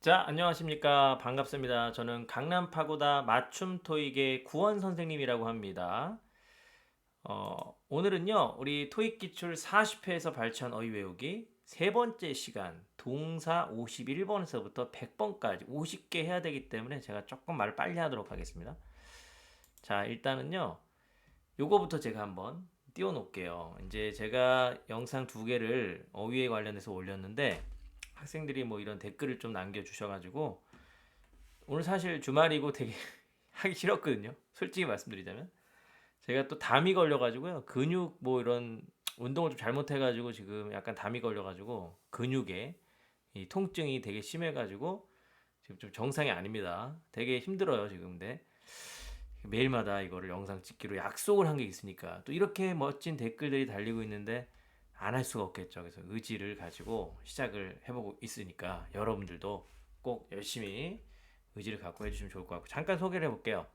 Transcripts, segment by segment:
자, 안녕하십니까. 반갑습니다. 저는 강남 파고다 맞춤 토익의 구원 선생님이라고 합니다. 오늘은요, 우리 토익 기출 40회에서 발췌한 어휘 외우기 세 번째 시간, 동사 51번에서부터 100번까지 50개 해야 되기 때문에 제가 조금 말을 빨리 하도록 하겠습니다. 자, 일단은요, 요거부터 제가 한번 띄워놓을게요. 이제 제가 영상 두 개를 어휘에 관련해서 올렸는데, 학생들이 뭐 이런 댓글을 좀 남겨주셔가지고, 오늘 사실 주말이고 되게 하기 싫었거든요. 솔직히 말씀드리자면. 제가 또 담이 걸려가지고요. 근육 뭐 이런 운동을 좀 잘못해가지고 지금 약간 담이 걸려가지고 근육에 이 통증이 되게 심해가지고 지금 좀 정상이 아닙니다. 되게 힘들어요 지금. 근데 매일마다 이거를 영상 찍기로 약속을 한 게 있으니까 또 이렇게 멋진 댓글들이 달리고 있는데 안 할 수가 없겠죠. 그래서 의지를 가지고 시작을 해보고 있으니까 여러분들도 꼭 열심히 의지를 갖고 해주시면 좋을 것 같고 잠깐 소개를 해볼게요.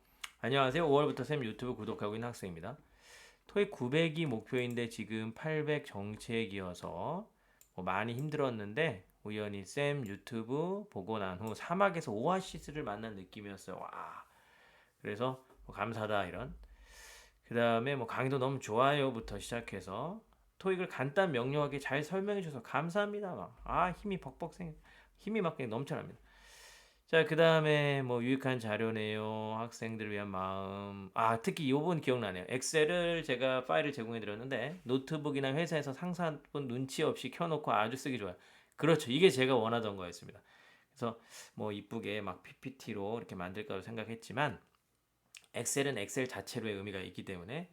안녕하세요. 5월부터 쌤 유튜브 구독하고 있는 학생입니다. 토익 900이 목표인데 지금 800 정체기여서 뭐 많이 힘들었는데 우연히 쌤 유튜브 보고 난 후 사막에서 오아시스를 만난 느낌이었어요. 와. 그래서 뭐 감사하다 이런. 그 다음에 뭐 강의도 너무 좋아요부터 시작해서 토익을 간단 명료하게 잘 설명해 주셔서 감사합니다. 막 힘이 벅벅 힘이 막 그냥 넘쳐납니다. 자, 그 다음에 뭐 유익한 자료네요. 학생들을 위한 마음. 특히 요번 기억나네요. 엑셀을 제가 파일을 제공해 드렸는데 노트북이나 회사에서 상사분 눈치 없이 켜놓고 아주 쓰기 좋아요. 그렇죠. 이게 제가 원하던 거였습니다. 그래서 뭐 이쁘게 막 PPT로 이렇게 만들 거라고 생각했지만 엑셀은 엑셀 자체로의 의미가 있기 때문에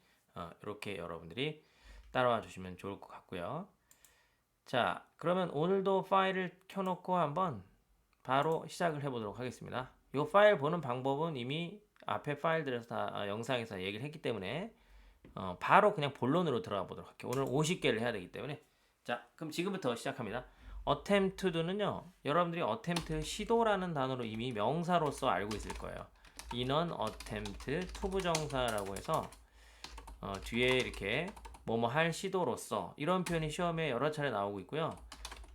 이렇게 여러분들이 따라와 주시면 좋을 것 같고요. 자, 그러면 오늘도 파일을 켜놓고 한번 바로 시작을 해보도록 하겠습니다. 이 파일 보는 방법은 이미 앞에 파일들에서 다 영상에서 얘기를 했기 때문에 바로 그냥 본론으로 들어가 보도록 할게요. 오늘 50개를 해야 되기 때문에 자, 그럼 지금부터 시작합니다. attempt to도는요, 여러분들이 attempt 시도라는 단어로 이미 명사로서 알고 있을 거예요. in an attempt 투부정사라고 해서 뒤에 이렇게 뭐뭐 할 시도로서 이런 표현이 시험에 여러 차례 나오고 있고요.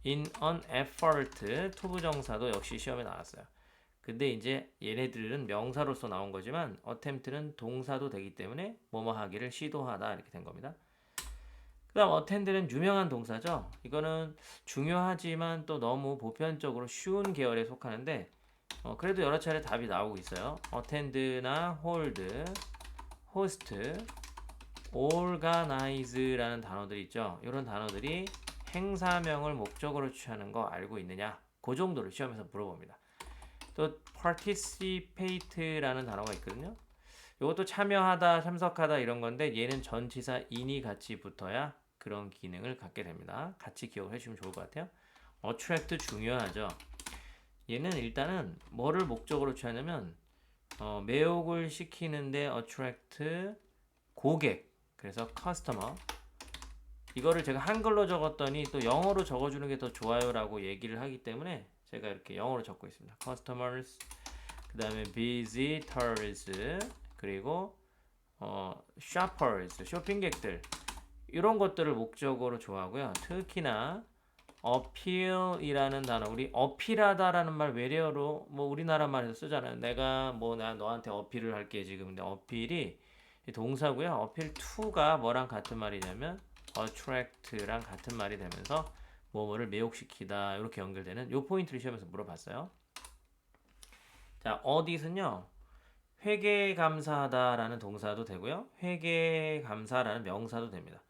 in an effort 투부정사도 역시 시험에 나왔어요. 근데 이제 얘네들은 명사로서 나온 거지만 attempt는 동사도 되기 때문에 뭐뭐 하기를 시도하다 이렇게 된 겁니다. 그 다음 attend는 유명한 동사죠. 이거는 중요하지만 또 너무 보편적으로 쉬운 계열에 속하는데 그래도 여러 차례 답이 나오고 있어요. attend나 hold, host, organize라는 단어들이 있죠. 이런 단어들이 행사명을 목적으로 취하는 거 알고 있느냐? 그 정도를 시험에서 물어봅니다. 또 participate라는 단어가 있거든요. 이것도 참여하다, 참석하다 이런 건데 얘는 전치사 in이 같이 붙어야 그런 기능을 갖게 됩니다. 같이 기억을 해주시면 좋을 것 같아요. attract 중요하죠. 얘는 일단은 뭐를 목적으로 취하냐면 매혹을 시키는데 attract 고객 그래서 customer 이거를 제가 한글로 적었더니 또 영어로 적어주는 게 더 좋아요라고 얘기를 하기 때문에 제가 이렇게 영어로 적고 있습니다. customers 그 다음에 visitors 그리고 shoppers 쇼핑객들 이런 것들을 목적으로 좋아하고요. 특히나 어필이라는 단어 우리 어필하다라는 말 외래어로 뭐 우리나라 말에서 쓰잖아요. 내가 뭐 나 너한테 어필을 할게 지금. 근데 어필이 동사고요. 어필 to가 뭐랑 같은 말이냐면 attract랑 같은 말이 되면서 뭐뭐를 매혹시키다 이렇게 연결되는 요 포인트를 시험에서 물어봤어요. 자, 어디선요? 회계감사하다라는 동사도 되고요. 회계감사라는 명사도 됩니다.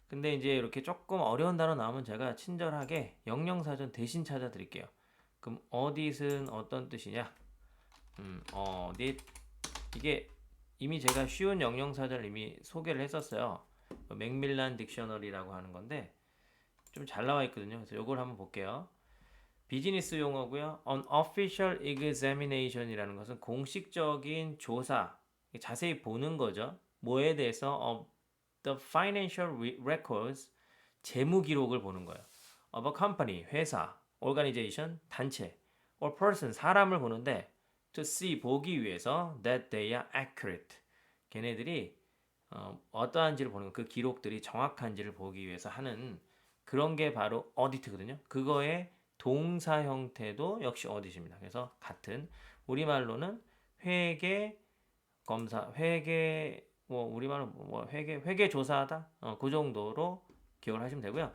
근데 이제 이렇게 조금 어려운 단어 나오면 제가 친절하게 영영사전 대신 찾아드릴게요. 그럼 어디는 어떤 뜻이냐? 어디 이게 이미 제가 쉬운 영영사전을 이미 소개를 했었어요. 맥밀란 딕셔너리라고 하는 건데 좀 잘 나와 있거든요. 그래서 이걸 한번 볼게요. 비즈니스 용어고요. Unofficial examination이라는 것은 공식적인 조사, 자세히 보는 거죠. 뭐에 대해서 the financial records, 재무 기록을 보는 거예요. of a company, 회사, organization, 단체, or person, 사람을 보는데 to see, 보기 위해서 that they are accurate. 걔네들이 어떠한지를 보는 그 기록들이 정확한지를 보기 위해서 하는 그런 게 바로 어디트거든요. 그거에 동사 형태도 역시 어디십니다. 그래서 같은 우리말로는 회계 검사, 회계 뭐 우리말로 뭐 회계 조사하다 그 정도로 기억을 하시면 되고요.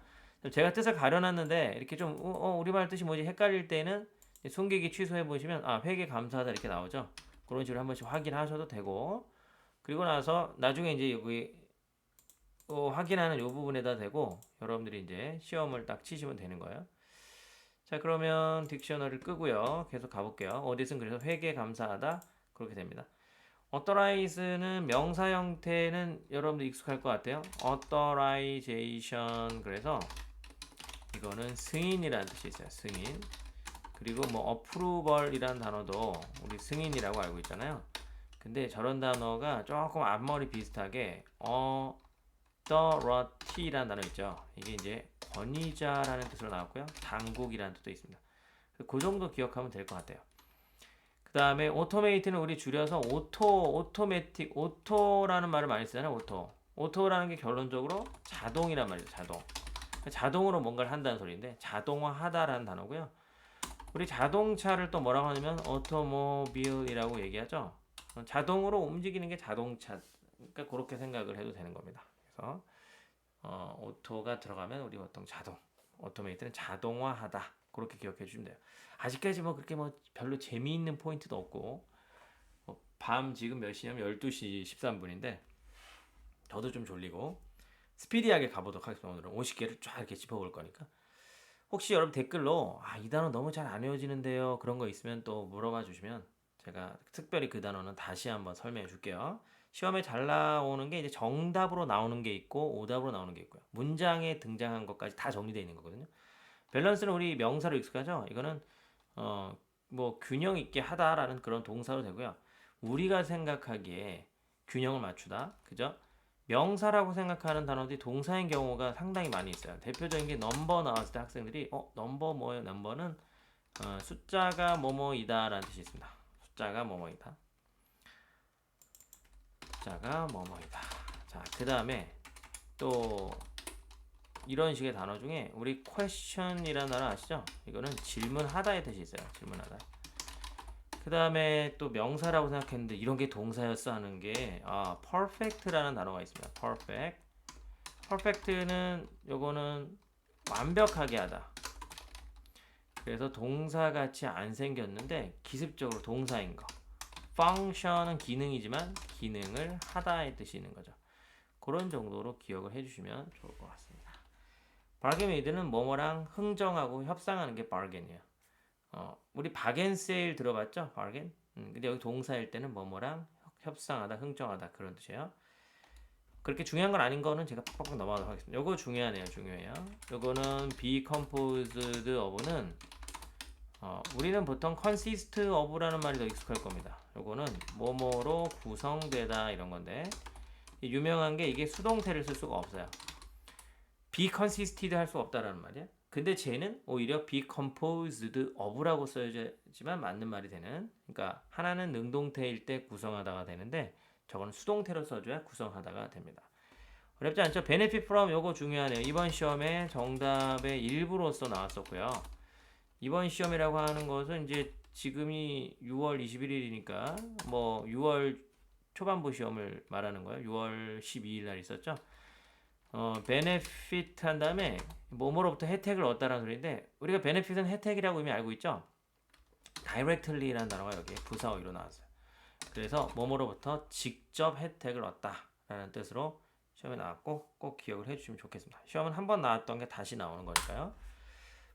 제가 뜻을 가려놨는데 이렇게 좀 우리말 뜻이 뭐지 헷갈릴 때는 숨기기 취소해 보시면 회계 감사하다 이렇게 나오죠. 그런 식으로 한 번씩 확인하셔도 되고 그리고 나서 나중에 이제 여기 확인하는 이 부분에다 대고 여러분들이 이제 시험을 딱 치시면 되는 거예요. 자 그러면 딕셔너리를 끄고요. 계속 가볼게요. 어디든 그래서 회계 감사하다 그렇게 됩니다. authorize는 명사 형태는 여러분들 익숙할 것 같아요. authorization 그래서 이거는 승인이라는 뜻이 있어요. 승인. 그리고 뭐 approval이라는 단어도 우리 승인이라고 알고 있잖아요. 근데 저런 단어가 조금 앞머리 비슷하게 authority라는 단어 있죠. 이게 이제 권위자라는 뜻으로 나왔고요. 당국이라는 뜻도 있습니다. 그 정도 기억하면 될 것 같아요. 그 다음에 오토메이트는 우리 줄여서 오토매틱, 오토라는 말을 많이 쓰잖아요. 오토라는 게 결론적으로 자동이란 말이죠. 자동으로 뭔가를 한다는 소리인데 자동화하다라는 단어고요. 우리 자동차를 또 뭐라고 하냐면 오토모빌이라고 얘기하죠. 자동으로 움직이는 게 자동차. 그러니까 그렇게 생각을 해도 되는 겁니다. 그래서 오토가 들어가면 우리 보통 오토메이트는 자동화하다. 그렇게 기억해 주시면 돼요. 아직까지 뭐 그렇게 뭐 별로 재미있는 포인트도 없고 밤 지금 몇 시냐면 12시 13분인데 저도 좀 졸리고 스피디하게 가보도록 하겠습니다. 오늘은 50개를 쫙 이렇게 짚어볼 거니까 혹시 여러분 댓글로 이 단어 너무 잘 안 외워지는데요 그런 거 있으면 또 물어봐 주시면 제가 특별히 그 단어는 다시 한번 설명해 줄게요. 시험에 잘 나오는 게 이제 정답으로 나오는 게 있고 오답으로 나오는 게 있고요. 문장에 등장한 것까지 다 정리되어 있는 거거든요. 밸런스는 우리 명사로 익숙하죠. 이거는 뭐 균형 있게 하다라는 그런 동사로 되고요. 우리가 생각하기에 균형을 맞추다, 그죠? 명사라고 생각하는 단어들이 동사인 경우가 상당히 많이 있어요. 대표적인 게 넘버 나왔을 때 학생들이 넘버 뭐예요? 넘버는 숫자가 뭐뭐이다라는 뜻이 있습니다. 숫자가 뭐뭐이다. 숫자가 뭐뭐이다. 자, 그 다음에 또 이런 식의 단어 중에 우리 question이라는 단어 아시죠? 이거는 질문하다의 뜻이 있어요. 질문하다. 그 다음에 또 명사라고 생각했는데 이런 게 동사였어 하는 게 perfect라는 단어가 있습니다. perfect는 요거는 완벽하게 하다. 그래서 동사같이 안 생겼는데 기습적으로 동사인 거. function은 기능이지만 기능을 하다의 뜻이 있는 거죠. 그런 정도로 기억을 해주시면 좋을 것 같습니다. bargainmade는 뭐뭐랑 흥정하고 협상하는 게 bargain이에요. 우리 bargain sale 들어봤죠? bargain. 근데 여기 동사일 때는 뭐뭐랑 협상하다, 흥정하다 그런 뜻이에요. 그렇게 중요한 건 아닌 거는 제가 팍팍 넘어가도록 하겠습니다. 요거 중요하네요. 중요해요. 요거는 be composed of는 우리는 보통 consist of라는 말이 더 익숙할 겁니다. 요거는 뭐뭐로 구성되다 이런 건데 유명한 게 이게 수동태를 쓸 수가 없어요. be consisted 할 수 없다라는 말이야. 근데 쟤는 오히려 be composed of라고 써야지만 맞는 말이 되는. 그러니까 하나는 능동태일 때 구성하다가 되는데 저거는 수동태로 써줘야 구성하다가 됩니다. 어렵지 않죠? benefit from 요거 중요하네요. 이번 시험에 정답의 일부로서 나왔었고요. 이번 시험이라고 하는 것은 이제 지금이 6월 21일이니까 뭐 6월 초반부 시험을 말하는 거예요. 6월 12일 날 있었죠. benefit 한 다음에 뭐뭐로부터 혜택을 얻다라는 소리인데 우리가 benefit은 혜택이라고 이미 알고 있죠. directly라는 단어가 여기에 부사어휘로 나왔어요. 그래서 뭐뭐로부터 직접 혜택을 얻다라는 뜻으로 시험에 나왔고 꼭 기억을 해주시면 좋겠습니다. 시험은 한 번 나왔던 게 다시 나오는 거니까요.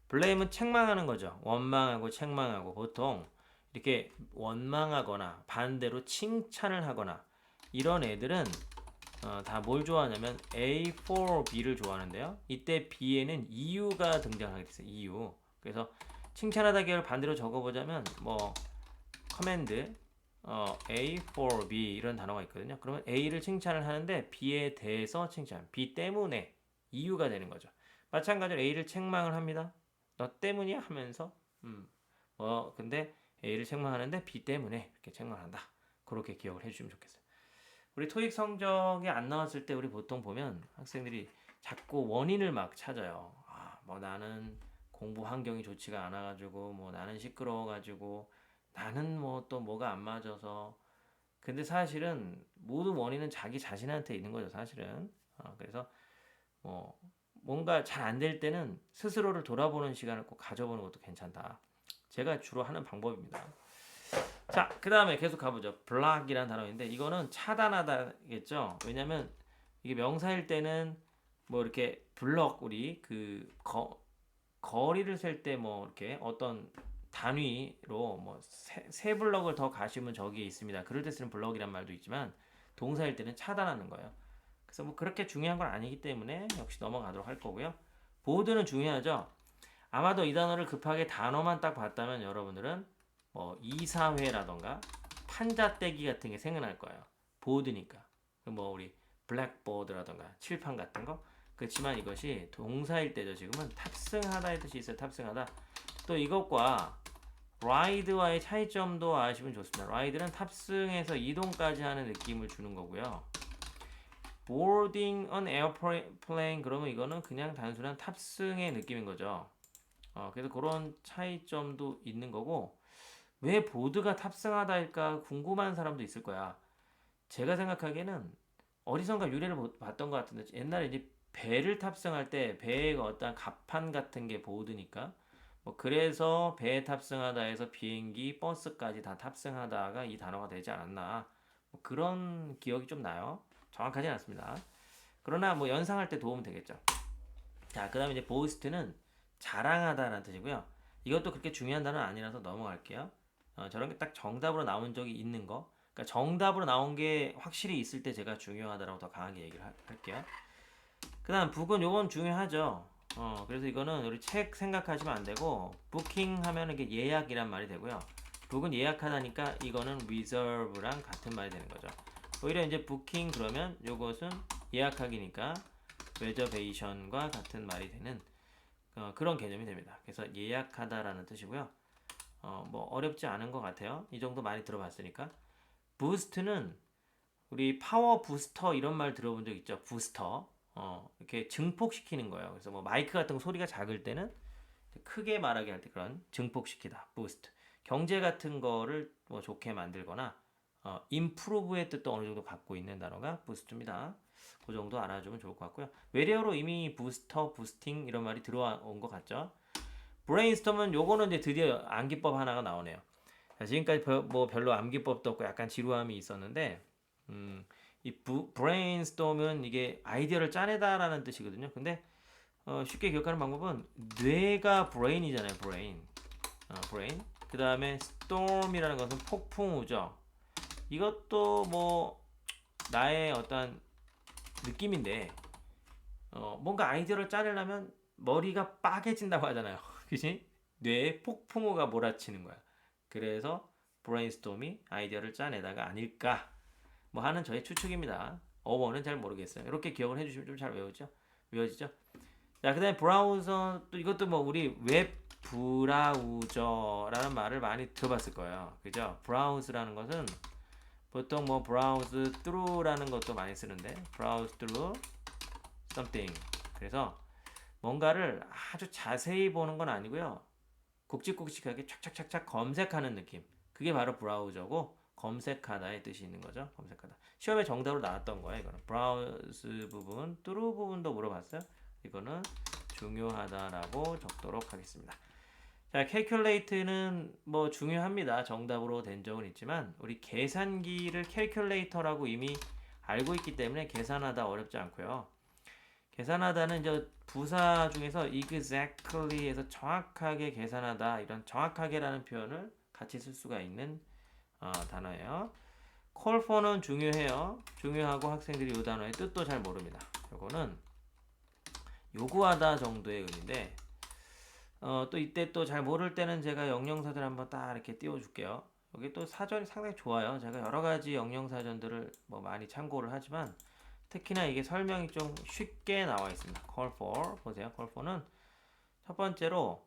blame은 책망하는 거죠. 원망하고 책망하고 보통 이렇게 원망하거나 반대로 칭찬을 하거나 이런 애들은 다 뭘 좋아하냐면 A for B를 좋아하는데요. 이때 B에는 이유가 등장하게 됐어요. 이유. 그래서 칭찬하다 계열 반대로 적어보자면 뭐 커맨드 A for B 이런 단어가 있거든요. 그러면 A를 칭찬을 하는데 B에 대해서 칭찬, B 때문에 이유가 되는 거죠. 마찬가지로 A를 책망을 합니다. 너 때문이야 하면서 근데 A를 책망하는데 B 때문에 이렇게 책망한다. 그렇게 기억을 해주시면 좋겠어요. 우리 토익 성적이 안 나왔을 때 우리 보통 보면 학생들이 자꾸 원인을 막 찾아요. 뭐 나는 공부 환경이 좋지가 않아가지고 뭐 나는 시끄러워가지고 나는 뭐 또 뭐가 안 맞아서 근데 사실은 모두 원인은 자기 자신한테 있는 거죠 사실은 그래서 뭐 뭔가 잘 안 될 때는 스스로를 돌아보는 시간을 꼭 가져보는 것도 괜찮다 제가 주로 하는 방법입니다 자 그 다음에 계속 가보죠 블락이라는 단어인데 이거는 차단하다겠죠 왜냐면 이게 명사일 때는 뭐 이렇게 블럭 우리 그 거리를 셀 때 뭐 이렇게 어떤 단위로 뭐 세 블럭을 더 가시면 저기에 있습니다. 그럴 때 쓰는 블럭이란 말도 있지만 동사일 때는 차단하는 거예요. 그래서 뭐 그렇게 중요한 건 아니기 때문에 역시 넘어가도록 할 거고요. 보드는 중요하죠. 아마도 이 단어를 급하게 단어만 딱 봤다면 여러분들은 뭐 이사회라던가 판자떼기 같은 게 생각날 거예요. 보드니까. 뭐 우리 블랙보드라던가 칠판 같은 거. 그렇지만 이것이 동사일 때죠. 지금은 탑승하다의 뜻이 있어요. 탑승하다. 또 이것과 ride와의 차이점도 아시면 좋습니다. ride는 탑승해서 이동까지 하는 느낌을 주는 거고요. boarding an airplane 그러면 이거는 그냥 단순한 탑승의 느낌인 거죠. 그래서 그런 차이점도 있는 거고 왜 보드가 탑승하다일까 궁금한 사람도 있을 거야. 제가 생각하기에는 어디선가 유래를 봤던 것 같은데 옛날에 이제 배를 탑승할 때 배의 어떤 갑판 같은 게 보드니까 뭐 그래서 배에 탑승하다 해서 비행기, 버스까지 다 탑승하다가 이 단어가 되지 않았나 뭐 그런 기억이 좀 나요. 정확하진 않습니다. 그러나 뭐 연상할 때 도움은 되겠죠. 자, 그 다음에 이제 보스트는 자랑하다라는 뜻이고요. 이것도 그렇게 중요한 단어는 아니라서 넘어갈게요. 저런 게 딱 정답으로 나온 적이 있는 거. 그러니까 정답으로 나온 게 확실히 있을 때 제가 중요하다라고 더 강하게 얘기를 할게요. 그 다음 북은 요건 중요하죠. 그래서 이거는 우리 책 생각하시면 안 되고 부킹 하면 이게 예약이란 말이 되고요. 북은 예약하다니까 이거는 reserve랑 같은 말이 되는 거죠. 오히려 이제 부킹 그러면 요것은 예약하기니까 reservation과 같은 말이 되는 그런 개념이 됩니다. 그래서 예약하다라는 뜻이고요. 뭐 어렵지 않은 것 같아요. 이 정도 많이 들어봤으니까. 부스트는 우리 파워 부스터 이런 말 들어본 적 있죠? 부스터. 이렇게 증폭시키는 거예요. 그래서 뭐 마이크 같은 거 소리가 작을 때는 크게 말하게 할 때 그런 증폭시키다, 부스트. 경제 같은 거를 뭐 좋게 만들거나 improve의 뜻도 어느 정도 갖고 있는 단어가 부스트입니다. 그 정도 알아주면 좋을 것 같고요. 외래어로 이미 부스터, 부스팅 이런 말이 들어온 것 같죠? 브레인스톰은 요거는 이제 드디어 암기법 하나가 나오네요. 자, 지금까지 뭐 별로 암기법도 없고 약간 지루함이 있었는데 이 브레인스톰은 이게 아이디어를 짜내다라는 뜻이거든요. 근데 쉽게 기억하는 방법은 뇌가 브레인이잖아요. 브레인. 그 다음에 storm이라는 것은 폭풍우죠. 이것도 뭐 나의 어떤 느낌인데 뭔가 아이디어를 짜내려면 머리가 빠개진다고 하잖아요. 그치? 뇌에 폭풍우가 몰아치는 거야. 그래서 브레인스톰이 아이디어를 짜내다가 아닐까 뭐 하는 저의 추측입니다. 어원은 잘 모르겠어요. 이렇게 기억을 해주시면 좀 잘 외워지죠? 자, 그 다음에 브라우저, 또 이것도 뭐 우리 웹 브라우저라는 말을 많이 들어봤을 거예요. 그죠? 브라우즈라는 것은 보통 뭐 브라우즈 through라는 것도 많이 쓰는데 browse through something. 그래서 뭔가를 아주 자세히 보는 건 아니고요. 굵직굵직하게 착착착착 검색하는 느낌. 그게 바로 브라우저고 검색하다의 뜻이 있는 거죠. 검색하다. 시험에 정답으로 나왔던 거예요. 이거는 브라우즈 부분, through 부분도 물어봤어요. 이거는 중요하다라고 적도록 하겠습니다. 자, calculate는 뭐 중요합니다. 정답으로 된 적은 있지만 우리 계산기를 calculator라고 이미 알고 있기 때문에 계산하다 어렵지 않고요. 계산하다는 이제 부사 중에서 exactly에서 정확하게 계산하다 이런 정확하게라는 표현을 같이 쓸 수가 있는 단어예요. call for는 중요해요. 중요하고 학생들이 이 단어의 뜻도 잘 모릅니다. 요거는 요구하다 정도의 의미인데 또 이때 또 잘 모를 때는 제가 영영사전 한번 딱 이렇게 띄워줄게요. 여기 또 사전이 상당히 좋아요. 제가 여러 가지 영영사전들을 뭐 많이 참고를 하지만 특히나 이게 설명이 좀 쉽게 나와 있습니다. call for 보세요. call for는 첫 번째로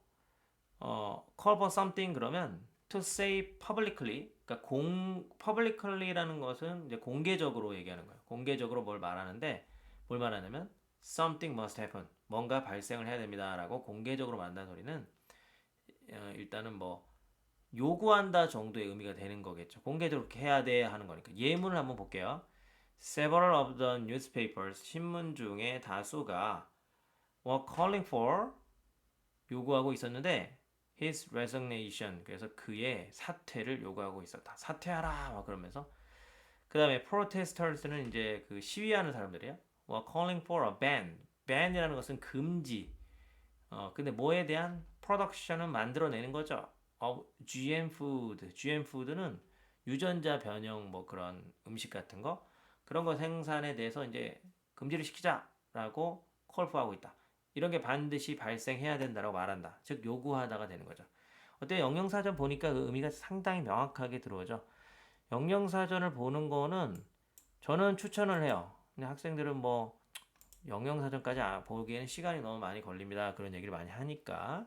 call for something 그러면 to say publicly 그러니까 publicly라는 것은 이제 공개적으로 얘기하는 거예요. 공개적으로 뭘 말하는데 뭘 말하냐면 something must happen 뭔가 발생을 해야 됩니다라고 공개적으로 말한다는 소리는 일단은 뭐 요구한다 정도의 의미가 되는 거겠죠. 공개적으로 그렇게 해야 돼 하는 거니까. 예문을 한번 볼게요. Several of the newspapers, 신문 중에 다수가 were calling for, 요구하고 있었는데 his resignation, 그래서 그의 사퇴를 요구하고 있었다. 사퇴하라 막 그러면서. 그 다음에 protesters는 이제 그 시위하는 사람들이에요. were calling for a ban. ban이라는 것은 금지. 근데 뭐에 대한 production은 만들어내는 거죠. GM food. GM food는 유전자 변형 뭐 그런 음식 같은 거, 그런 거 생산에 대해서 이제 금지를 시키자라고 콜프하고 있다. 이런 게 반드시 발생해야 된다라고 말한다. 즉 요구하다가 되는 거죠. 어때? 영영사전 보니까 그 의미가 상당히 명확하게 들어오죠. 영영사전을 보는 거는 저는 추천을 해요. 근데 학생들은 뭐 영영사전까지 보기에는 시간이 너무 많이 걸립니다. 그런 얘기를 많이 하니까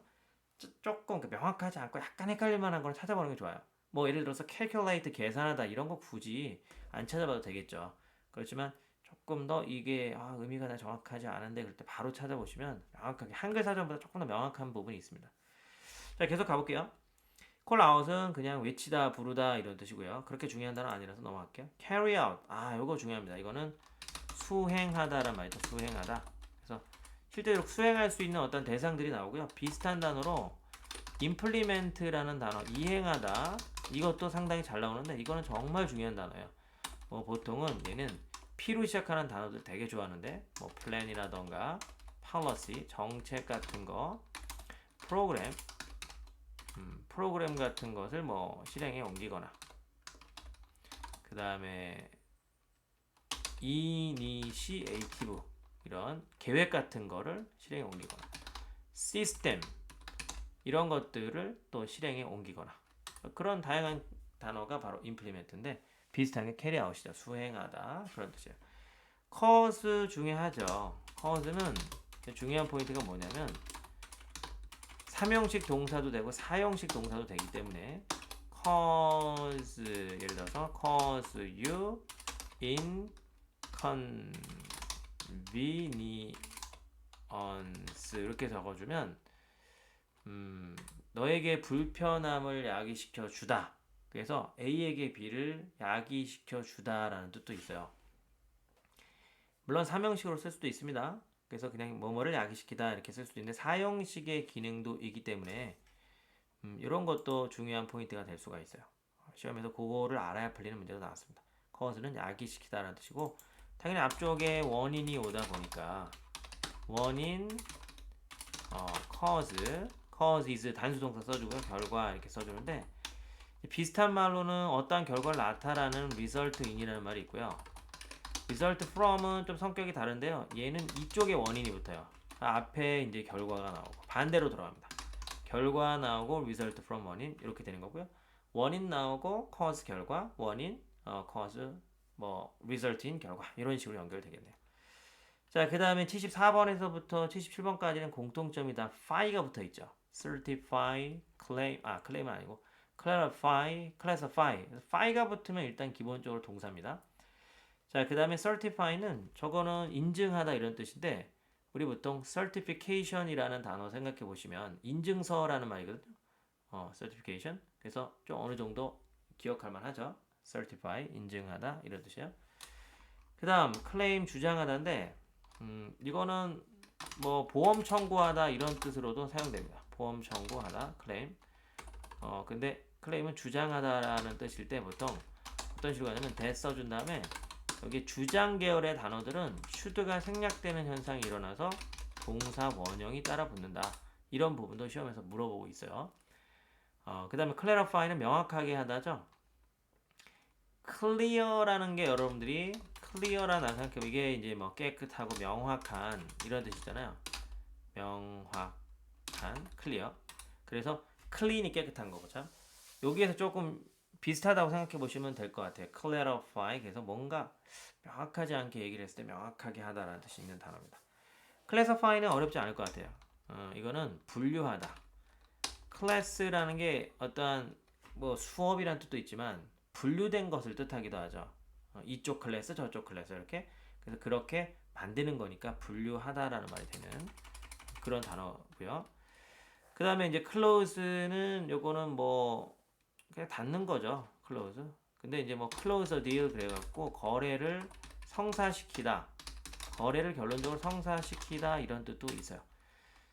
조금 명확하지 않고 약간 헷갈릴 만한 걸 찾아보는 게 좋아요. 뭐 예를 들어서 calculate, 계산하다 이런 거 굳이 안 찾아봐도 되겠죠. 그렇지만 조금 더 이게 의미가 나 정확하지 않은데 그럴 때 바로 찾아보시면 명확하게 한글 사전보다 조금 더 명확한 부분이 있습니다. 자, 계속 가볼게요. call out은 그냥 외치다, 부르다 이런 뜻이고요. 그렇게 중요한 단어 아니라서 넘어갈게요. carry out, 요거 중요합니다. 이거는 수행하다란 말이죠. 수행하다. 그래서 실제로 수행할 수 있는 어떤 대상들이 나오고요. 비슷한 단어로 implement라는 단어, 이행하다, 이것도 상당히 잘 나오는데 이거는 정말 중요한 단어예요. 뭐 보통은 얘는 P로 시작하는 단어들 되게 좋아하는데 뭐 plan이라던가 policy, 정책 같은 거, 프로그램 같은 것을 뭐 실행에 옮기거나, 그 다음에 initiative, 이런 계획 같은 거를 실행에 옮기거나, 시스템, 이런 것들을 또 실행에 옮기거나, 그런 다양한 단어가 바로 implement인데 비슷한 게 carry out이죠. 수행하다 그런 뜻이에요. cause 중에 하죠. cause는 중요한 포인트가 뭐냐면 3형식 동사도 되고 4형식 동사도 되기 때문에 cause, 예를 들어서 cause you inconvenience 이렇게 적어주면 너에게 불편함을 야기시켜 주다. 그래서 A에게 B를 야기시켜 주다라는 뜻도 있어요. 물론 3형식으로 쓸 수도 있습니다. 그래서 그냥 뭐뭐를 야기시키다 이렇게 쓸 수도 있는데 4형식의 기능도 있기 때문에 이런 것도 중요한 포인트가 될 수가 있어요. 시험에서 그거를 알아야 풀리는 문제도 나왔습니다. cause는 야기시키다라는 뜻이고, 당연히 앞쪽에 원인이 오다 보니까 원인, cause is 단수동사 써주고요. 결과 이렇게 써주는데, 비슷한 말로는 어떠한 결과를 나타나는 result in이라는 말이 있고요. result from은 좀 성격이 다른데요. 얘는 이쪽에 원인이 붙어요. 앞에 이제 결과가 나오고 반대로 돌아갑니다. 결과 나오고 result from 원인 이렇게 되는 거고요. 원인 나오고 cause 결과, 원인, cause, 뭐 result in 결과, 이런 식으로 연결되겠네요. 자, 그 다음에 74번에서부터 77번까지는 공통점이다. fi가 붙어 있죠. certify, claim은 아니고 clarify, classify. fi가 붙으면 일단 기본적으로 동사입니다. 자, 그 다음에 certify는 저거는 인증하다 이런 뜻인데, 우리 보통 certification이라는 단어 생각해 보시면 인증서라는 말이거든요. certification. 그래서 좀 어느 정도 기억할 만하죠. certify, 인증하다 이런 뜻이에요. 그 다음 claim, 주장하다인데 이거는 뭐 보험 청구하다 이런 뜻으로도 사용됩니다. 보험 청구하다, claim. 근데 claim은 주장하다라는 뜻일 때 보통 어떤 식으로 하냐면 that 써준 다음에 여기 주장 계열의 단어들은 should가 생략되는 현상이 일어나서 동사 원형이 따라 붙는다. 이런 부분도 시험에서 물어보고 있어요. 그 다음에 clarify는 명확하게 하다죠. clear라는 게 여러분들이 clear라는 단어 생각해보면 이게 이제 뭐 깨끗하고 명확한 이런 뜻이잖아요. 명확한, clear. 그래서 clean이 깨끗한 거죠. 여기에서 조금 비슷하다고 생각해 보시면 될 것 같아요. clarify. 그래서 뭔가 명확하지 않게 얘기를 했을 때 명확하게 하다라는 뜻이 있는 단어입니다. classify는 어렵지 않을 것 같아요. 이거는 분류하다. class라는 게 어떠한 뭐 수업이란 뜻도 있지만 분류된 것을 뜻하기도 하죠. 이쪽 클래스, 저쪽 클래스 이렇게. 그래서 그렇게 만드는 거니까 분류하다라는 말이 되는 그런 단어고요. 그 다음에 이제 close는 요거는 뭐 그냥 닫는 거죠. close. 근데 이제 뭐 close a deal 그래갖고 거래를 성사시키다, 거래를 결론적으로 성사시키다 이런 뜻도 있어요.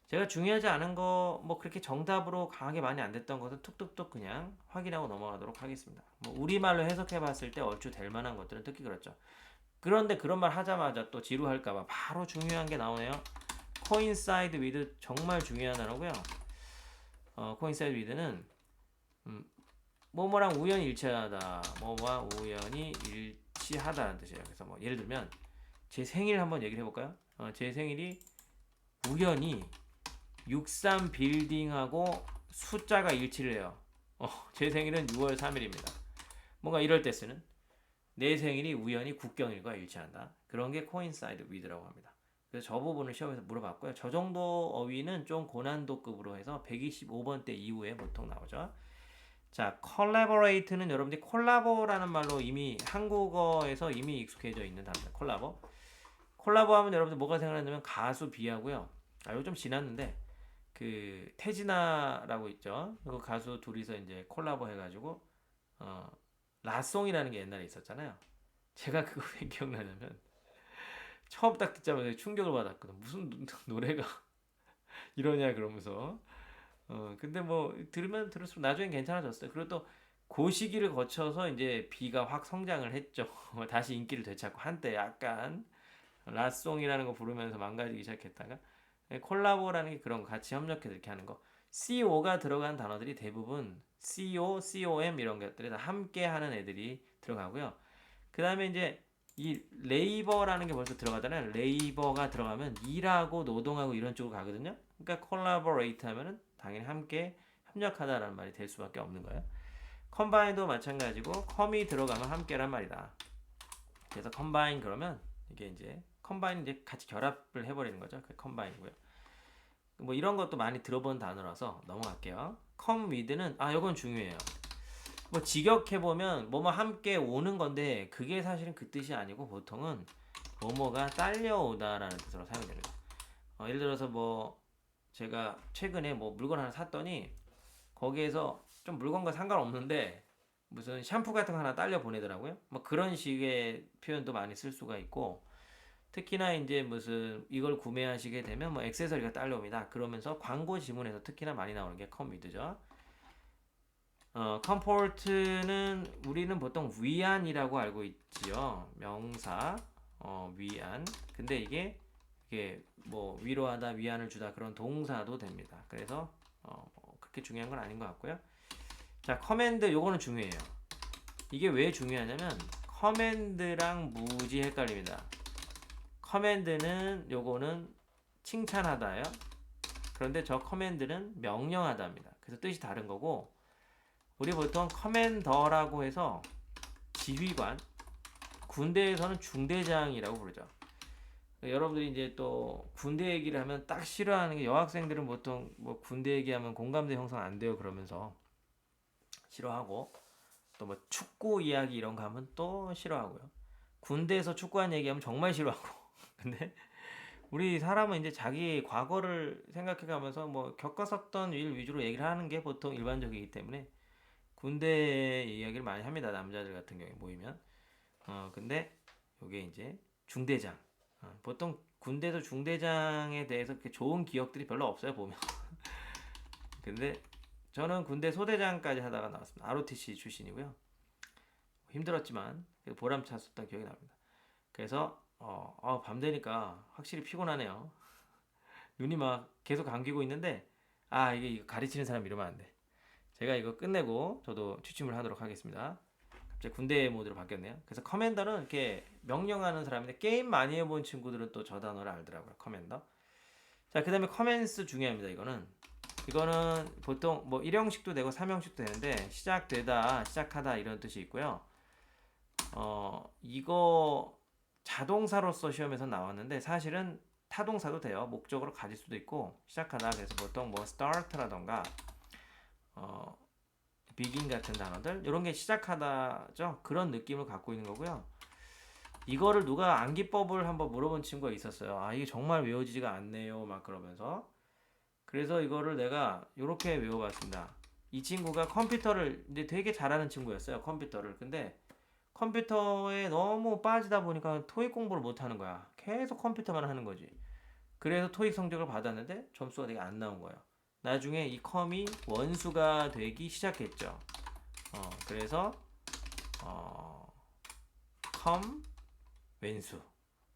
제가 중요하지 않은 거 뭐 그렇게 정답으로 강하게 많이 안 됐던 것은 툭툭툭 그냥 확인하고 넘어가도록 하겠습니다. 뭐 우리말로 해석해 봤을 때 얼추 될 만한 것들은 특히 그렇죠. 그런데 그런 말 하자마자 또 지루할까봐 바로 중요한 게 나오네요. coincide with 정말 중요한 단어고요. coincide with는 뭐뭐랑 우연히 일치하다, 뭐와 우연히 일치하다는 뜻이에요. 그래서 뭐 예를 들면 제 생일 한번 얘기를 해볼까요? 제 생일이 우연히 63 빌딩하고 숫자가 일치를 해요. 제 생일은 6월 3일입니다. 뭔가 이럴 때 쓰는 내 생일이 우연히 국경일과 일치한다. 그런 게 coincide with라고 합니다. 그래서 저 부분을 시험에서 물어봤고요. 저 정도 어휘는 좀 고난도급으로 해서 125번대 이후에 보통 나오죠. 자, collaborate는 여러분들이 콜라보라는 말로 이미 한국어에서 이미 익숙해져 있는 단어입니다. 콜라보. 콜라보 하면 여러분들 뭐가 생각나냐면 가수 비하고요. 이거 좀 지났는데 그 태진아라고 있죠. 그 가수 둘이서 이제 콜라보 해가지고 라송이라는 게 옛날에 있었잖아요. 제가 그거 왜 기억나냐면 처음 딱 듣자마자 충격을 받았거든. 무슨 노래가 이러냐 그러면서 근데 뭐 들으면 들을수록 나중엔 괜찮아졌어요. 그리고 또 그 시기를 거쳐서 이제 비가 확 성장을 했죠. 다시 인기를 되찾고 한때 약간 라송이라는 거 부르면서 망가지기 시작했다가 콜라보라는 게 그런 거 같이 협력해서 이렇게 하는 거. CO가 들어간 단어들이 대부분 CO, COM 이런 것들이 다 함께 하는 애들이 들어가고요. 그 다음에 이제 이 레이버라는 게 벌써 들어가잖아요. 레이버가 들어가면 일하고 노동하고 이런 쪽으로 가거든요. 그러니까 collaborate 하면은 당연히 함께 협력하다라는 말이 될 수밖에 없는 거예요. combine도 마찬가지고 com이 들어가면 함께란 말이다. 그래서 combine 그러면 이게 이제 combine 이제 같이 결합을 해버리는 거죠. 그 combine이고요. 뭐 이런 것도 많이 들어본 단어라서 넘어갈게요. come with는 이건 중요해요. 뭐 직역해 보면 뭐뭐 함께 오는 건데 그게 사실은 그 뜻이 아니고 보통은 뭐뭐가 딸려오다라는 뜻으로 사용됩니다. 예를 들어서 뭐 제가 최근에 뭐 물건 하나 샀더니 거기에서 좀 물건과 상관없는데 무슨 샴푸 같은 거 하나 딸려 보내더라고요. 뭐 그런 식의 표현도 많이 쓸 수가 있고 특히나 이제 무슨 이걸 구매하시게 되면 뭐 액세서리가 딸려옵니다. 그러면서 광고 지문에서 특히나 많이 나오는 게 commit죠. comfort는 우리는 보통 위안이라고 알고 있지요. 명사 위안. 근데 이게 뭐 위로하다, 위안을 주다 그런 동사도 됩니다. 그래서 그렇게 중요한 건 아닌 것 같고요. 자, 커맨드 요거는 중요해요. 이게 왜 중요하냐면 커맨드랑 무지 헷갈립니다. 커맨드는 요거는 칭찬하다예요. 그런데 저 커맨드는 명령하다입니다. 그래서 뜻이 다른 거고 우리 보통 커맨더라고 해서 지휘관, 군대에서는 중대장이라고 부르죠. 여러분들이 이제 또 군대 얘기를 하면 딱 싫어하는 게 여학생들은 보통 뭐 군대 얘기하면 공감대 형성 안 돼요 그러면서 싫어하고 또 뭐 축구 이야기 이런 거 하면 또 싫어하고요. 군대에서 축구한 얘기하면 정말 싫어하고 근데 우리 사람은 이제 자기 과거를 생각해 가면서 뭐 겪었었던 일 위주로 얘기를 하는 게 보통 일반적이기 때문에 군대 이야기를 많이 합니다. 남자들 같은 경우에 모이면. 근데 요게 이제 중대장. 보통 군대에서 중대장에 대해서 그렇게 좋은 기억들이 별로 없어요, 보면. 근데 저는 군대 소대장까지 하다가 나왔습니다. ROTC 출신이고요. 힘들었지만 보람찼었던 기억이 납니다. 그래서 밤 되니까 확실히 피곤하네요. 눈이 막 계속 감기고 있는데 이거 가르치는 사람 이러면 안 돼. 제가 이거 끝내고 저도 취침을 하도록 하겠습니다. 갑자기 군대 모드로 바뀌었네요. 그래서 커맨더는 이렇게 명령하는 사람인데 게임 많이 해본 친구들은 또 저 단어를 알더라고요. 커맨더. 자, 그 다음에 커맨스 중요합니다. 이거는 보통 뭐 1형식도 되고 3형식도 되는데 시작되다, 시작하다 이런 뜻이 있고요. 이거 자동사로서 시험에서 나왔는데 사실은 타동사도 돼요. 목적으로 가질 수도 있고 시작하다 그래서 보통 뭐 start라던가 begin 같은 단어들 이런 게 시작하다죠. 그런 느낌을 갖고 있는 거고요. 이거를 누가 암기법을 한번 물어본 친구가 있었어요. 이게 정말 외워지지가 않네요. 막 그러면서 그래서 이거를 내가 이렇게 외워봤습니다. 이 친구가 컴퓨터를 이제 되게 잘하는 친구였어요. 컴퓨터를. 근데 컴퓨터에 너무 빠지다 보니까 토익 공부를 못 하는 거야. 계속 컴퓨터만 하는 거지. 그래서 토익 성적을 받았는데 점수가 되게 안 나온 거예요. 나중에 이 컴이 원수가 되기 시작했죠. 그래서 어, 컴 왼수,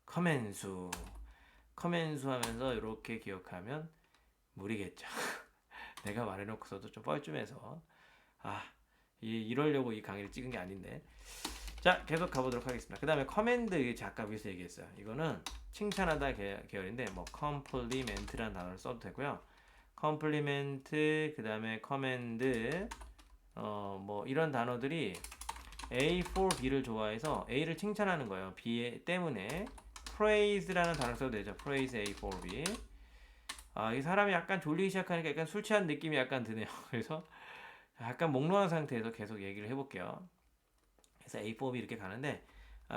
컴앤수, 컴앤수 하면서 이렇게 기억하면 무리겠죠. 내가 말해놓고서도 좀 뻘쭘해서 이러려고 이 강의를 찍은 게 아닌데. 자, 계속 가보도록 하겠습니다. 그 다음에 커맨드, 아까 위에서 얘기했어요. 이거는 칭찬하다 계열인데 뭐 컴플리멘트라는 단어를 써도 되고요. 컴플리멘트, 그 다음에 커맨드, 뭐 이런 단어들이 A for B를 좋아해서 A를 칭찬하는 거예요. B 때문에 praise라는 단어를 써도 되죠. praise A for B. 이 사람이 약간 졸리기 시작하니까 약간 술 취한 느낌이 약간 드네요. 그래서 약간 몽롱한 상태에서 계속 얘기를 해볼게요. 그래서 A for B 이렇게 가는데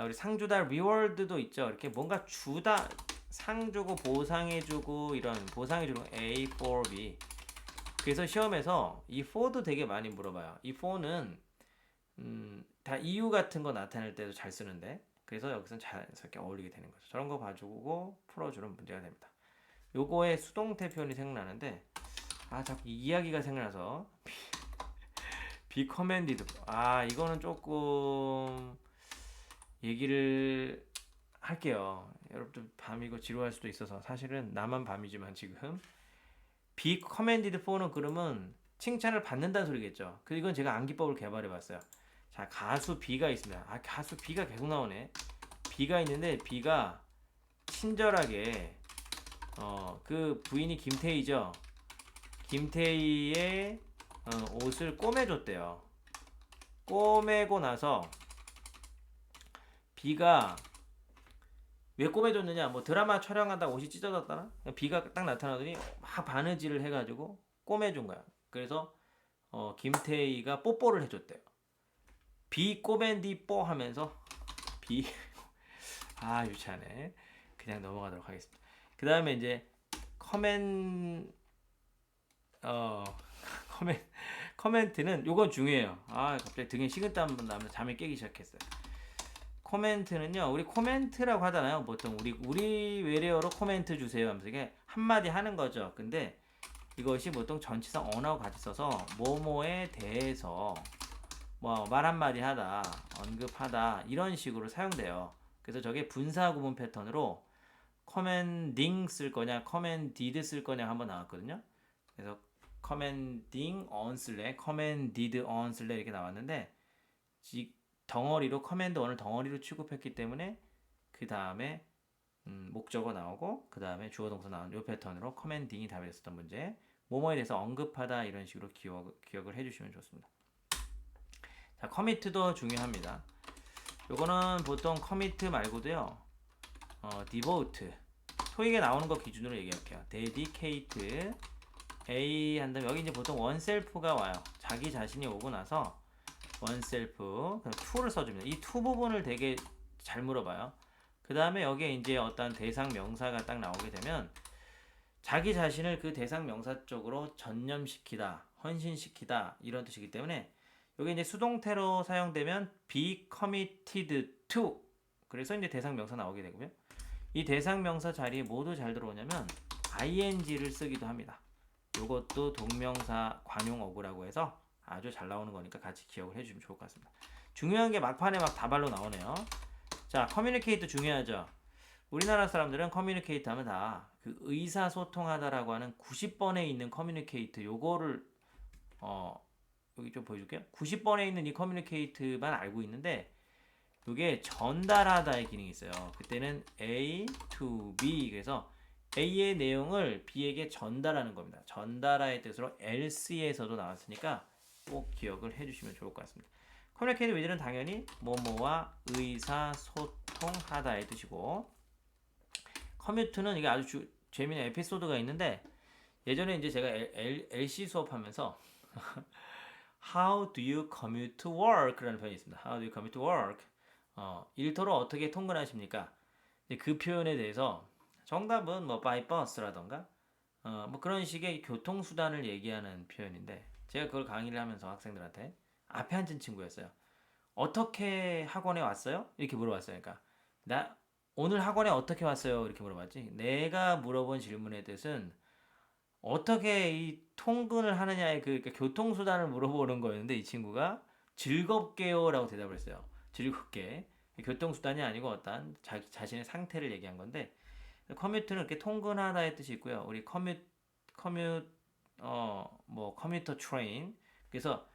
우리 상 주다 리워드도 있죠. 이렇게 뭔가 주다, 상 주고 보상해 주고 이런 보상해 주는 A for B. 그래서 시험에서 이 for도 되게 많이 물어봐요. 이 for는 다 이유 같은 거 나타낼 때도 잘 쓰는데, 그래서 여기서 자연스럽게 어울리게 되는 거죠. 저런 거 봐주고 풀어주는 문제가 됩니다. 요거에 수동태 표현이 생각나는데 자꾸 이야기가 생각나서 be commended. 이거는 조금 얘기를 할게요. 여러분들 밤이고 지루할 수도 있어서 사실은 나만 밤이지만 지금 be commended for는 그러면 칭찬을 받는다는 소리겠죠. 이건 제가 암기법을 개발해 봤어요. 자, 가수 B가 있습니다. 가수 B가 계속 나오네. B가 있는데 B가 친절하게 그 부인이 김태희죠. 김태희의 옷을 꼬매줬대요. 꼬매고 나서 B가 왜 꼬매줬느냐? 뭐 드라마 촬영하다 옷이 찢어졌다나? B가 딱 나타나더니 막 바느질을 해가지고 꼬매준 거야. 그래서 김태희가 뽀뽀를 해줬대요. B 꼬맨 뒤뽀 하면서 B 유치하네. 그냥 넘어가도록 하겠습니다. 그 다음에 이제 커멘 커멘트는 요건 중요해요. 갑자기 등에 식은땀 나면서 잠이 깨기 시작했어요. 코멘트는요, 우리 코멘트라고 하잖아요. 보통 우리 외래어로 코멘트 주세요 하면서 이게 한마디 하는 거죠. 근데 이것이 보통 전치사 on하고 같이 써서 뭐뭐에 대해서 뭐 말 한마디 하다, 언급하다 이런 식으로 사용돼요. 그래서 저게 분사 구문 패턴으로 commending 쓸 거냐, commended 쓸 거냐 한번 나왔거든요. 그래서 commending on 쓸래, commended on 쓸래 이렇게 나왔는데 덩어리로 command on을 덩어리로 취급했기 때문에 그 다음에 목적어 나오고 그 다음에 주어 동사 나오는 이 패턴으로 commending이 답이 됐었던 문제. 뭐뭐에 대해서 언급하다 이런 식으로 기억을 해주시면 좋습니다. 자, commit도 중요합니다. 요거는 보통 commit 말고도요, devote, 토익에 나오는 거 기준으로 얘기할게요. dedicate, A 한 다음에 여기 이제 보통 oneself가 와요. 자기 자신이 오고 나서 oneself, 그럼 to를 써줍니다. 이 to 부분을 되게 잘 물어봐요. 그 다음에 여기에 이제 어떤 대상 명사가 딱 나오게 되면 자기 자신을 그 대상 명사 쪽으로 전념시키다, 헌신시키다 이런 뜻이기 때문에 여기 이제 수동태로 사용되면 be committed to, 그래서 이제 대상 명사 나오게 되고요. 이 대상 명사 자리에 뭐도 잘 들어오냐면 ing를 쓰기도 합니다. 이것도 동명사 관용어구라고 해서 아주 잘 나오는 거니까 같이 기억을 해주시면 좋을 것 같습니다. 중요한 게 막판에 막 다발로 나오네요. 자, communicate 중요하죠. 우리나라 사람들은 communicate 하면 다 그 의사소통하다라고 하는 90번에 있는 communicate 요거를 여기 좀 보여줄게요. 90번에 있는 이 communicate만 알고 있는데 이게 전달하다의 기능이 있어요. 그때는 A to B, 그래서 A의 내용을 B에게 전달하는 겁니다. 전달하의 뜻으로 else에서도 나왔으니까 꼭 기억을 해주시면 좋을 것 같습니다. communicate with는 당연히 뭐뭐와 의사소통하다의 뜻이고, commute는 이게 아주 재미있는 에피소드가 있는데 예전에 이제 제가 LC 수업하면서 How do you commute to work? 라는 표현이 있습니다. How do you commute to work? 일터로 어떻게 통근하십니까? 그 표현에 대해서 정답은 뭐 by bus라던가 뭐 그런 식의 교통수단을 얘기하는 표현인데 제가 그걸 강의를 하면서 학생들한테 앞에 앉은 친구였어요. 어떻게 학원에 왔어요? 이렇게 물어봤어요. 그러니까 나 오늘 학원에 어떻게 왔어요? 이렇게 물어봤지. 내가 물어본 질문의 뜻은 어떻게 이 통근을 하느냐의 그러니까 교통수단을 물어보는 거였는데 이 친구가 즐겁게요라고 대답을 했어요. 즐겁게. 교통수단이 아니고 어떤 자신의 상태를 얘기한 건데 커뮤트는 이렇게 통근하다의 뜻이 있고요. 우리 커뮤 뭐 커뮤터 트레인 그래서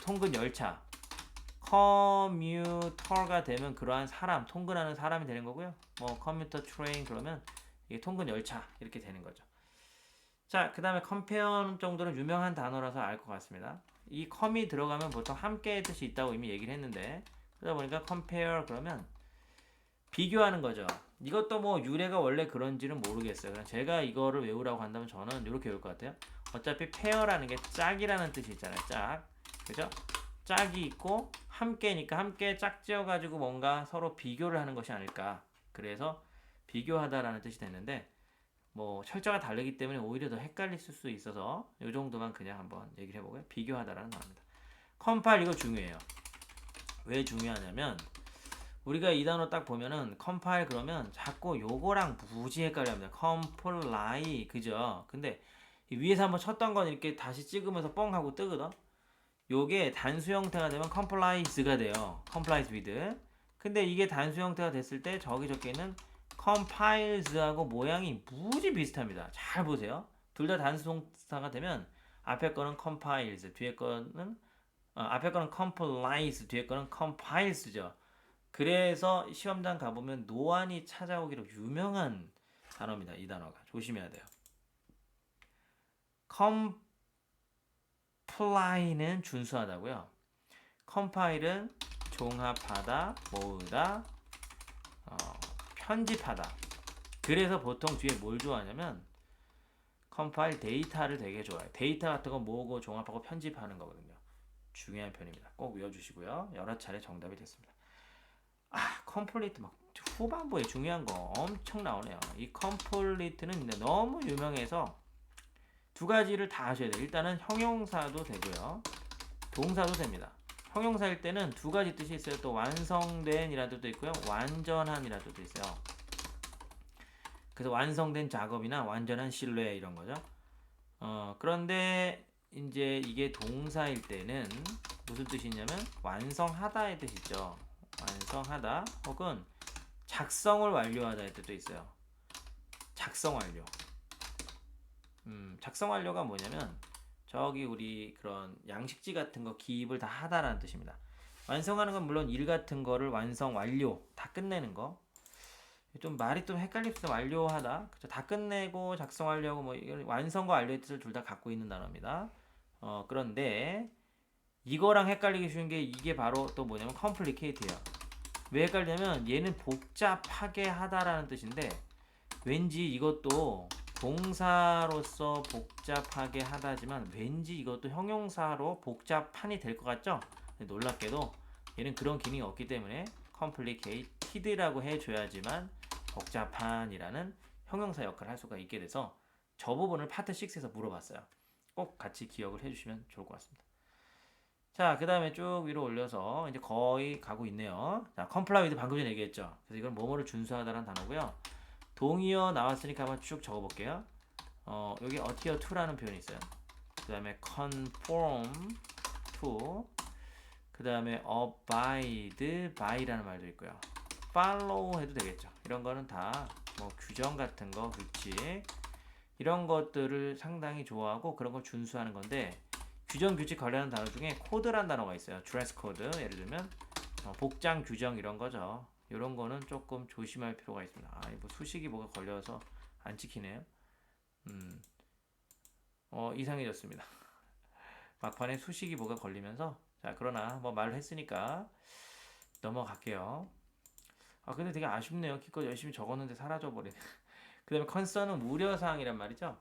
통근 열차 커뮤터가 되면 그러한 사람 통근하는 사람이 되는 거고요. 뭐 커뮤터 트레인 그러면 이게 통근 열차 이렇게 되는 거죠. 자, 그 다음에 컴페어 정도는 유명한 단어라서 알 것 같습니다. 이 컴이 들어가면 보통 함께의 뜻이 있다고 이미 얘기를 했는데 그러다 보니까 compare 그러면 비교하는 거죠. 이것도 뭐 유래가 원래 그런지는 모르겠어요. 그냥 제가 이거를 외우라고 한다면 저는 이렇게 외울 것 같아요. 어차피 pair라는 게 짝이라는 뜻이 있잖아요. 짝. 그죠? 짝이 있고 함께니까 함께 짝지어가지고 뭔가 서로 비교를 하는 것이 아닐까. 그래서 비교하다라는 뜻이 됐는데 뭐 철자가 다르기 때문에 오히려 더 헷갈릴 수 있어서 이 정도만 그냥 한번 얘기를 해보고요. 비교하다라는 단어입니다. 컴파일 이거 중요해요. 왜 중요하냐면 우리가 이 단어 딱 보면은 컴파일 그러면 자꾸 요거랑 무지 헷갈려합니다. 컴플라이 그죠? 근데 위에서 한번 쳤던 건 이렇게 다시 찍으면서 뻥 하고 뜨거든. 요게 단수 형태가 되면 complies가 돼요. complies with. 근데 이게 단수 형태가 됐을 때 저기 적혀 있는 compiles하고 모양이 무지 비슷합니다. 잘 보세요. 둘 다 단수 형태가 되면 앞에 거는 compiles, 뒤에 거는 앞에 거는 complies, 뒤에 거는 compiles죠. 그래서 시험장 가보면 노안이 찾아오기로 유명한 단어입니다. 이 단어가 조심해야 돼요. comply는 준수하다고요. compile은 종합하다, 모으다, 편집하다. 그래서 보통 뒤에 뭘 좋아하냐면 compile 데이터를 되게 좋아해요. 데이터 같은 거 모으고 종합하고 편집하는 거거든요. 중요한 편입니다. 꼭 외워주시고요. 여러 차례 정답이 됐습니다. 컴플리트 막 후반부에 중요한 거 엄청 나오네요. 이 컴플리트는 너무 유명해서 두 가지를 다 하셔야 돼요. 일단은 형용사도 되고요. 동사도 됩니다. 형용사일 때는 두 가지 뜻이 있어요. 또 완성된 이라는 뜻도 있고요. 완전한 이라는 뜻도 있어요. 그래서 완성된 작업이나 완전한 신뢰 이런 거죠. 그런데 이제 이게 동사일 때는 무슨 뜻이 있냐면 완성하다의 뜻이죠. 완성하다 혹은 작성을 완료하다의 뜻도 있어요. 작성 완료. 작성 완료가 뭐냐면 저기 우리 그런 양식지 같은 거 기입을 다 하다라는 뜻입니다. 완성하는 건 물론 일 같은 거를 완성 완료 다 끝내는 거. 좀 말이 좀 헷갈릴 수 있어. 완료하다. 그쵸? 다 끝내고 작성 완료하고 뭐 완성과 완료의 뜻을 둘 다 갖고 있는 단어입니다. 그런데 이거랑 헷갈리기 쉬운 게 이게 바로 또 뭐냐면 complicate예요. 왜 헷갈리냐면 얘는 복잡하게 하다라는 뜻인데 왠지 이것도 동사로서 복잡하게 하다지만 왠지 이것도 형용사로 복잡한이 될 것 같죠? 놀랍게도 얘는 그런 기능이 없기 때문에 complicated라고 해줘야지만 복잡한이라는 형용사 역할을 할 수가 있게 돼서 저 부분을 파트 6에서 물어봤어요. 꼭 같이 기억을 해주시면 좋을 것 같습니다. 자, 그 다음에 쭉 위로 올려서 이제 거의 가고 있네요. 자, comply with 방금 전에 얘기했죠. 그래서 이건 뭐뭐를 준수하다라는 단어고요. 동의어 나왔으니까 한번 쭉 적어볼게요. 여기 adhere to라는 표현이 있어요. 그 다음에 conform to, 그 다음에 abide by라는 말도 있고요. follow 해도 되겠죠. 이런 거는 다 뭐 규정 같은 거, 규칙 이런 것들을 상당히 좋아하고 그런 걸 준수하는 건데 규정, 규칙 관련한 단어 중에 코드란 단어가 있어요. 드레스 코드 예를 들면 복장 규정 이런 거죠. 이런 거는 조금 조심할 필요가 있습니다. 뭐 수식이 뭐가 걸려서 안 찍히네요. 이상해졌습니다. 막판에 수식이 뭐가 걸리면서 자 그러나 뭐 말을 했으니까 넘어갈게요. 근데 되게 아쉽네요. 기껏 열심히 적었는데 사라져버리네. 그 다음에 컨선은 우려사항이란 말이죠.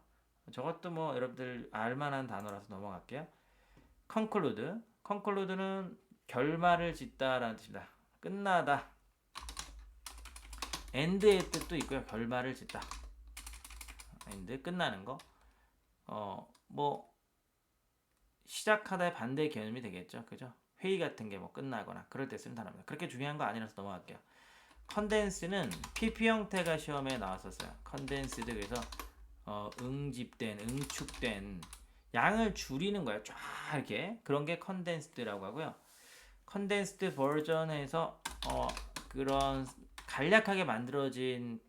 저것도 뭐 여러분들 알만한 단어라서 넘어갈게요. conclude는 결말을 짓다라는 뜻입니다. 끝나다. end의 뜻도 있고요. 결말을 짓다. end 끝나는 거. 뭐 시작하다의 반대 개념이 되겠죠. 그죠? 회의 같은 게 뭐 끝나거나 그럴 때 쓰는 단어입니다. 그렇게 중요한 거 아니라서 넘어갈게요. 컨덴스는 PP 형태가 시험에 나왔었어요. 컨덴스드 그래서 응집된, 응축된 양을 줄이는 거예요. 쫙 이렇게 그런 게 컨덴스드라고 하고요. 컨덴스드 버전에서 그런 간략하게 만들어진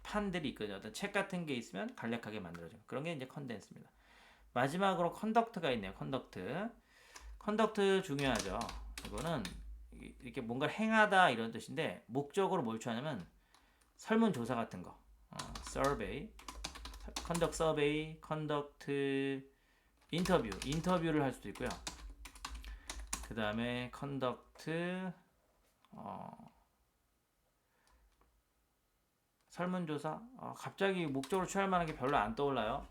판들이 있거든요. 어떤 책 같은 게 있으면 간략하게 만들어진 그런 게 이제 컨덴스입니다. 마지막으로 컨덕트가 있네요. 컨덕트 중요하죠. 이거는 이렇게 뭔가를 행하다 이런 뜻인데 목적으로 뭘 취하냐면 설문조사 같은 거, survey, conduct survey, conduct 인터뷰를 할 수도 있고요. 그 다음에 conduct 설문조사. 갑자기 목적으로 취할 만한 게 별로 안 떠올라요.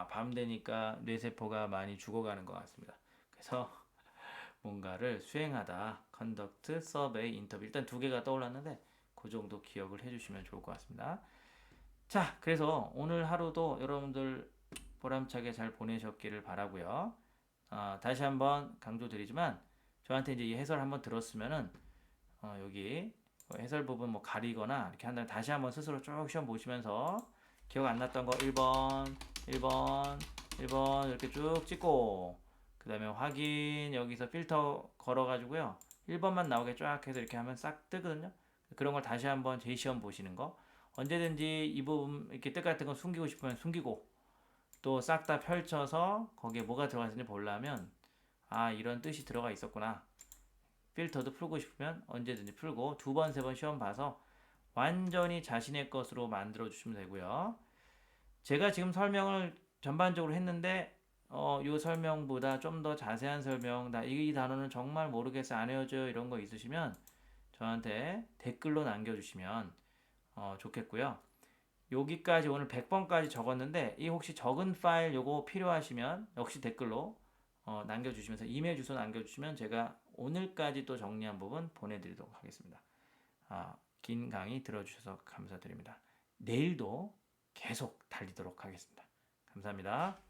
밤 되니까 뇌세포가 많이 죽어가는 것 같습니다. 그래서 뭔가를 수행하다, conduct, survey, 인터뷰 일단 두 개가 떠올랐는데 그 정도 기억을 해주시면 좋을 것 같습니다. 자, 그래서 오늘 하루도 여러분들 보람차게 잘 보내셨기를 바라고요. 다시 한번 강조드리지만 저한테 이제 이 해설 한번 들었으면은 여기 해설 부분 뭐 가리거나 이렇게 한 다음에 다시 한번 스스로 쭉 시험 보시면서 기억 안 났던 거 1번, 1번, 1번 이렇게 쭉 찍고 그 다음에 확인 여기서 필터 걸어가지고요 1번만 나오게 쫙 해서 이렇게 하면 싹 뜨거든요. 그런 걸 다시 한번 재시험 보시는 거 언제든지 이 부분 이렇게 뜻 같은 거 숨기고 싶으면 숨기고 또 싹 다 펼쳐서 거기에 뭐가 들어가 있는지 보려면 이런 뜻이 들어가 있었구나. 필터도 풀고 싶으면 언제든지 풀고 두 번, 세 번 시험 봐서 완전히 자신의 것으로 만들어 주시면 되고요. 제가 지금 설명을 전반적으로 했는데 이 설명보다 좀 더 자세한 설명, 이 단어는 정말 모르겠어요, 안 외워져요 이런 거 있으시면 저한테 댓글로 남겨주시면 좋겠고요. 여기까지 오늘 100번까지 적었는데 이 혹시 적은 파일 요거 필요하시면 역시 댓글로 남겨주시면서 이메일 주소 남겨주시면 제가 오늘까지 또 정리한 부분 보내드리도록 하겠습니다. 긴 강의 들어주셔서 감사드립니다. 내일도 계속 달리도록 하겠습니다. 감사합니다.